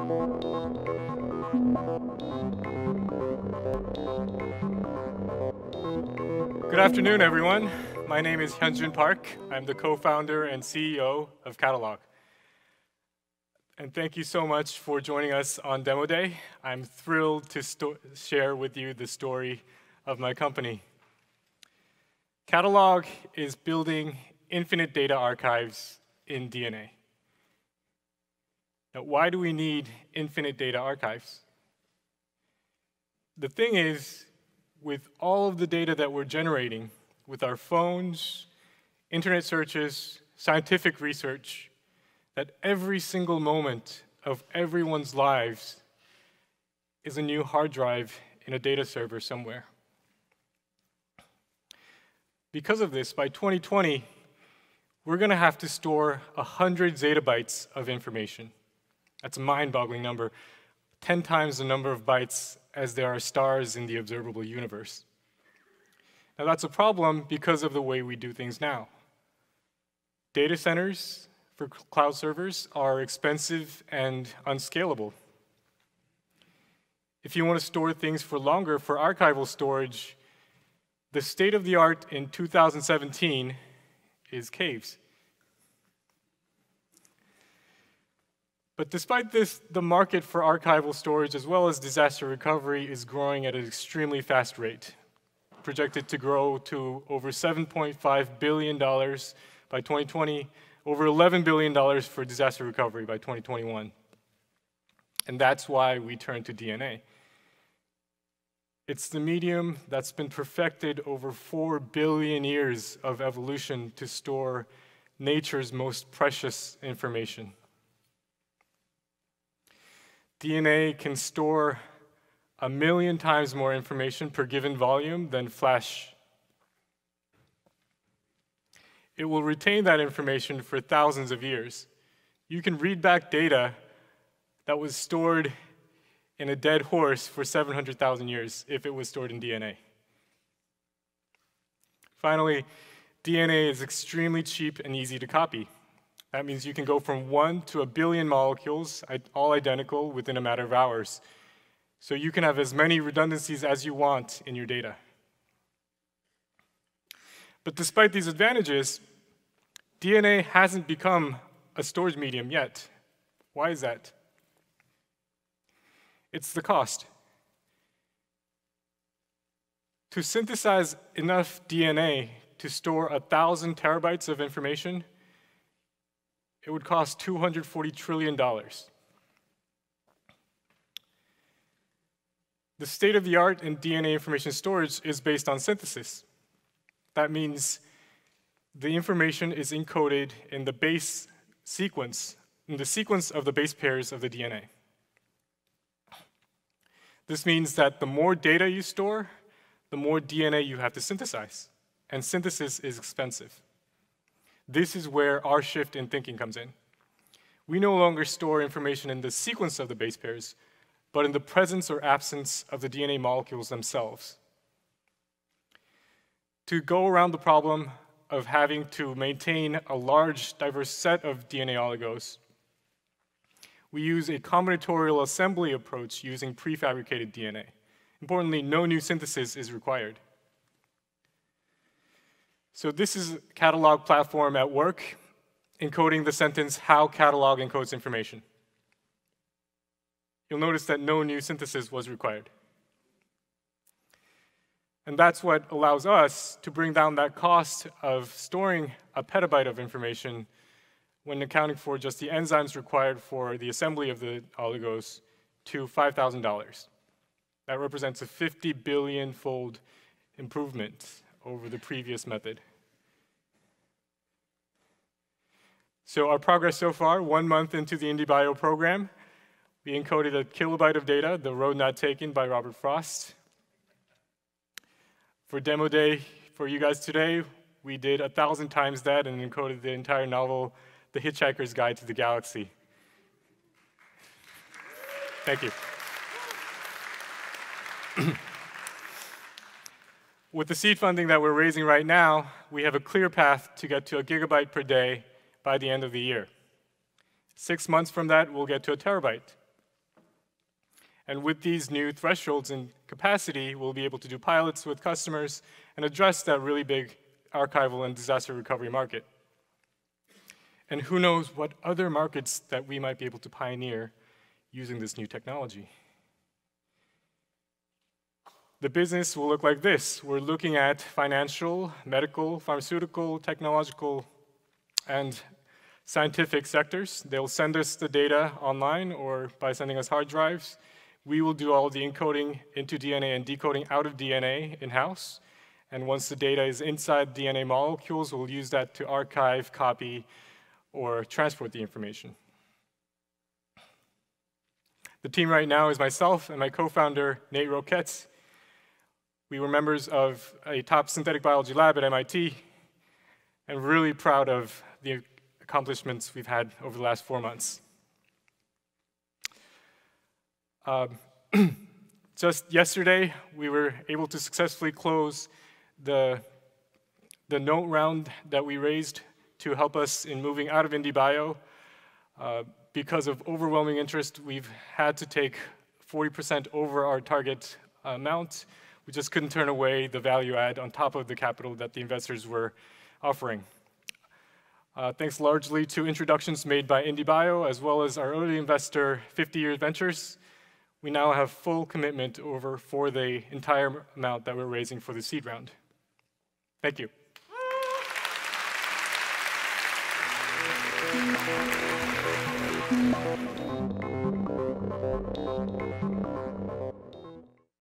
Good afternoon, everyone. My name is Hyunjun Park. I'm the co-founder and CEO of Catalog. And thank you so much for joining us on Demo Day. I'm thrilled to share with you the story of my company. Catalog is building infinite data archives in DNA. Now, why do we need infinite data archives? The thing is, with all of the data that we're generating, with our phones, internet searches, scientific research, that every single moment of everyone's lives is a new hard drive in a data server somewhere. Because of this, by 2020, we're going to have to store 100 zettabytes of information. That's a mind-boggling number, 10 times the number of bytes as there are stars in the observable universe. Now that's a problem because of the way we do things now. Data centers for cloud servers are expensive and unscalable. If you want to store things for longer for archival storage, the state of the art in 2017 is caves. But despite this, the market for archival storage as well as disaster recovery is growing at an extremely fast rate, projected to grow to over $7.5 billion by 2020, over $11 billion for disaster recovery by 2021. And that's why we turn to DNA. It's the medium that's been perfected over 4 billion years of evolution to store nature's most precious information. DNA can store 1 million times more information per given volume than flash. It will retain that information for thousands of years. You can read back data that was stored in a dead horse for 700,000 years if it was stored in DNA. Finally, DNA is extremely cheap and easy to copy. That means you can go from 1 to 1 billion molecules, all identical, within a matter of hours. So you can have as many redundancies as you want in your data. But despite these advantages, DNA hasn't become a storage medium yet. Why is that? It's the cost. To synthesize enough DNA to store 1,000 terabytes of information, it would cost $240 trillion. The state of the art in DNA information storage is based on synthesis. That means the information is encoded in the base sequence, in the sequence of the base pairs of the DNA. This means that the more data you store, the more DNA you have to synthesize, and synthesis is expensive. This is where our shift in thinking comes in. We no longer store information in the sequence of the base pairs, but in the presence or absence of the DNA molecules themselves. To go around the problem of having to maintain a large, diverse set of DNA oligos, we use a combinatorial assembly approach using prefabricated DNA. Importantly, no new synthesis is required. So this is Catalog platform at work, encoding the sentence, how Catalog encodes information. You'll notice that no new synthesis was required. And that's what allows us to bring down that cost of storing a petabyte of information when accounting for just the enzymes required for the assembly of the oligos to $5,000. That represents a 50 billion-fold improvement over the previous method. So our progress so far, 1 month into the IndieBio program, we encoded 1 kilobyte of data, The Road Not Taken by Robert Frost. For Demo Day for you guys today, we did 1,000 times that and encoded the entire novel, The Hitchhiker's Guide to the Galaxy. Thank you. With the seed funding that we're raising right now, we have a clear path to get to 1 gigabyte per day by the end of the year. 6 months from that, we'll get to 1 terabyte. And with these new thresholds in capacity, we'll be able to do pilots with customers and address that really big archival and disaster recovery market. And who knows what other markets that we might be able to pioneer using this new technology. The business will look like this. We're looking at financial, medical, pharmaceutical, technological, and scientific sectors. They'll send us the data online or by sending us hard drives. We will do all the encoding into DNA and decoding out of DNA in-house. And once the data is inside DNA molecules, we'll use that to archive, copy, or transport the information. The team right now is myself and my co-founder, Nate Roquette. We were members of a top synthetic biology lab at MIT, and really proud of the accomplishments we've had over the last 4 months. Just yesterday, we were able to successfully close the note round that we raised to help us in moving out of IndieBio. Because of overwhelming interest, we've had to take 40% over our target amount. We just couldn't turn away the value add on top of the capital that the investors were offering. Thanks largely to introductions made by IndieBio, as well as our early investor, 50 Years Ventures, we now have full commitment for the entire amount that we're raising for the seed round. Thank you.